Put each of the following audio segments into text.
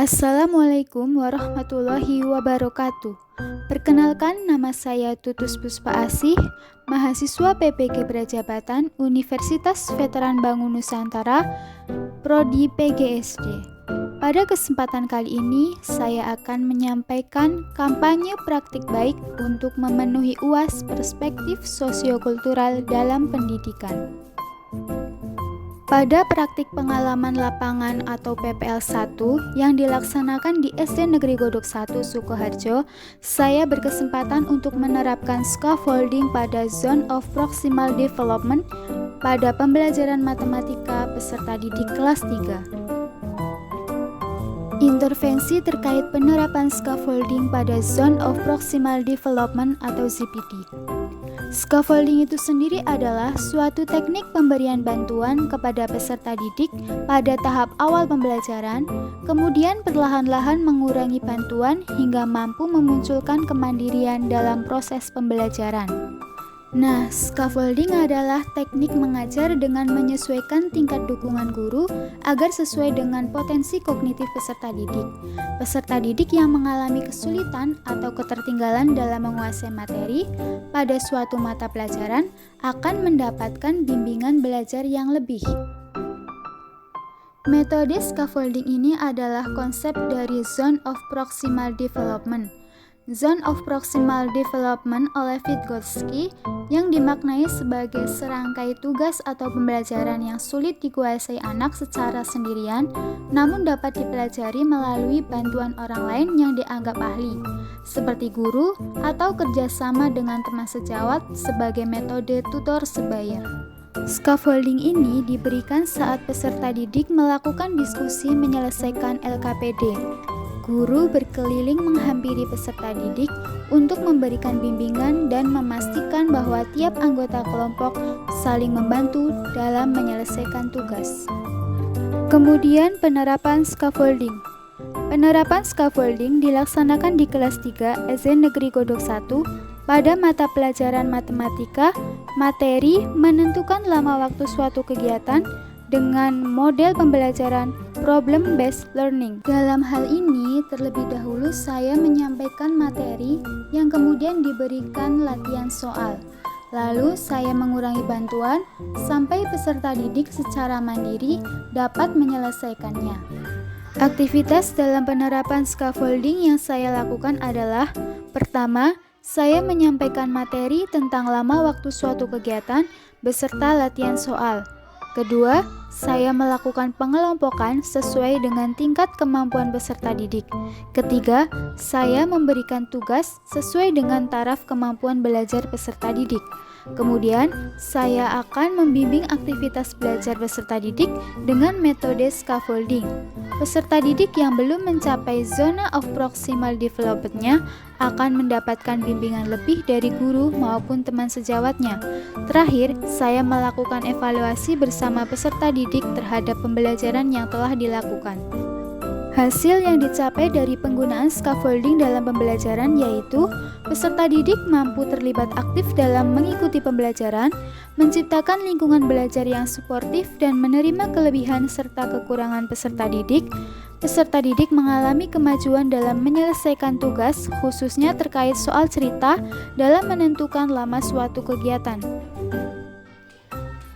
Assalamualaikum warahmatullahi wabarakatuh. Perkenalkan, nama saya Tutus Puspa Asih, mahasiswa PPG Prajabatan Universitas Veteran Bangun Nusantara, Prodi PGSD. Pada kesempatan kali ini, saya akan menyampaikan kampanye praktik baik untuk memenuhi UAS perspektif sosiokultural dalam pendidikan. Pada praktik pengalaman lapangan atau PPL 1 yang dilaksanakan di SD Negeri Godok 1 Sukoharjo, saya berkesempatan untuk menerapkan scaffolding pada Zone of Proximal Development pada pembelajaran matematika peserta didik kelas 3. Intervensi terkait penerapan scaffolding pada Zone of Proximal Development atau ZPD. Scaffolding itu sendiri adalah suatu teknik pemberian bantuan kepada peserta didik pada tahap awal pembelajaran, kemudian perlahan-lahan mengurangi bantuan hingga mampu memunculkan kemandirian dalam proses pembelajaran. Nah, scaffolding adalah teknik mengajar dengan menyesuaikan tingkat dukungan guru agar sesuai dengan potensi kognitif peserta didik. Peserta didik yang mengalami kesulitan atau ketertinggalan dalam menguasai materi pada suatu mata pelajaran akan mendapatkan bimbingan belajar yang lebih. Metode scaffolding ini adalah konsep dari Zone of Proximal Development. Zone of Proximal Development oleh Vygotsky yang dimaknai sebagai serangkai tugas atau pembelajaran yang sulit dikuasai anak secara sendirian, namun dapat dipelajari melalui bantuan orang lain yang dianggap ahli, seperti guru atau kerjasama dengan teman sejawat sebagai metode tutor sebaya. Scaffolding ini diberikan saat peserta didik melakukan diskusi menyelesaikan LKPD. Guru berkeliling menghampiri peserta didik untuk memberikan bimbingan dan memastikan bahwa tiap anggota kelompok saling membantu dalam menyelesaikan tugas. Kemudian penerapan scaffolding. Penerapan scaffolding dilaksanakan di kelas 3 SD Negeri Godok 1 pada mata pelajaran matematika, materi menentukan lama waktu suatu kegiatan dengan model pembelajaran problem-based learning. Dalam hal ini, terlebih dahulu saya menyampaikan materi yang kemudian diberikan latihan soal. Lalu saya mengurangi bantuan sampai peserta didik secara mandiri dapat menyelesaikannya. Aktivitas dalam penerapan scaffolding yang saya lakukan adalah: pertama, saya menyampaikan materi tentang lama waktu suatu kegiatan beserta latihan soal. Kedua, saya melakukan pengelompokan sesuai dengan tingkat kemampuan peserta didik. Ketiga, saya memberikan tugas sesuai dengan taraf kemampuan belajar peserta didik. Kemudian, saya akan membimbing aktivitas belajar peserta didik dengan metode scaffolding. Peserta didik yang belum mencapai zona of proximal development-nya akan mendapatkan bimbingan lebih dari guru maupun teman sejawatnya. Terakhir, saya melakukan evaluasi bersama peserta didik terhadap pembelajaran yang telah dilakukan. Hasil yang dicapai dari penggunaan scaffolding dalam pembelajaran yaitu peserta didik mampu terlibat aktif dalam mengikuti pembelajaran, menciptakan lingkungan belajar yang suportif dan menerima kelebihan serta kekurangan peserta didik. Peserta didik mengalami kemajuan dalam menyelesaikan tugas, khususnya terkait soal cerita dalam menentukan lama suatu kegiatan.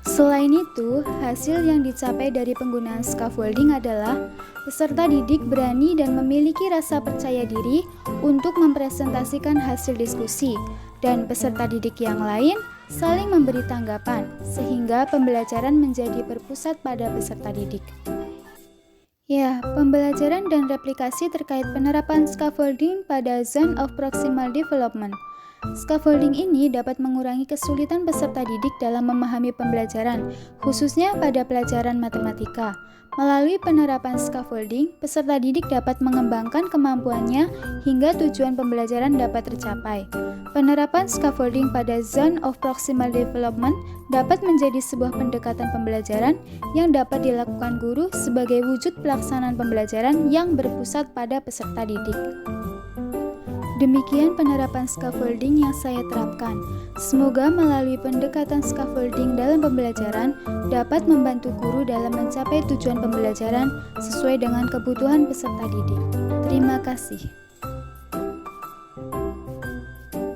Selain itu, hasil yang dicapai dari penggunaan scaffolding adalah peserta didik berani dan memiliki rasa percaya diri untuk mempresentasikan hasil diskusi, dan peserta didik yang lain saling memberi tanggapan, sehingga pembelajaran menjadi berpusat pada peserta didik. Ya, pembelajaran dan replikasi terkait penerapan scaffolding pada Zone of Proximal Development. Scaffolding ini dapat mengurangi kesulitan peserta didik dalam memahami pembelajaran, khususnya pada pelajaran matematika. Melalui penerapan scaffolding, peserta didik dapat mengembangkan kemampuannya hingga tujuan pembelajaran dapat tercapai. Penerapan scaffolding pada Zone of Proximal Development dapat menjadi sebuah pendekatan pembelajaran yang dapat dilakukan guru sebagai wujud pelaksanaan pembelajaran yang berpusat pada peserta didik. Demikian penerapan scaffolding yang saya terapkan. Semoga melalui pendekatan scaffolding dalam pembelajaran dapat membantu guru dalam mencapai tujuan pembelajaran sesuai dengan kebutuhan peserta didik. Terima kasih.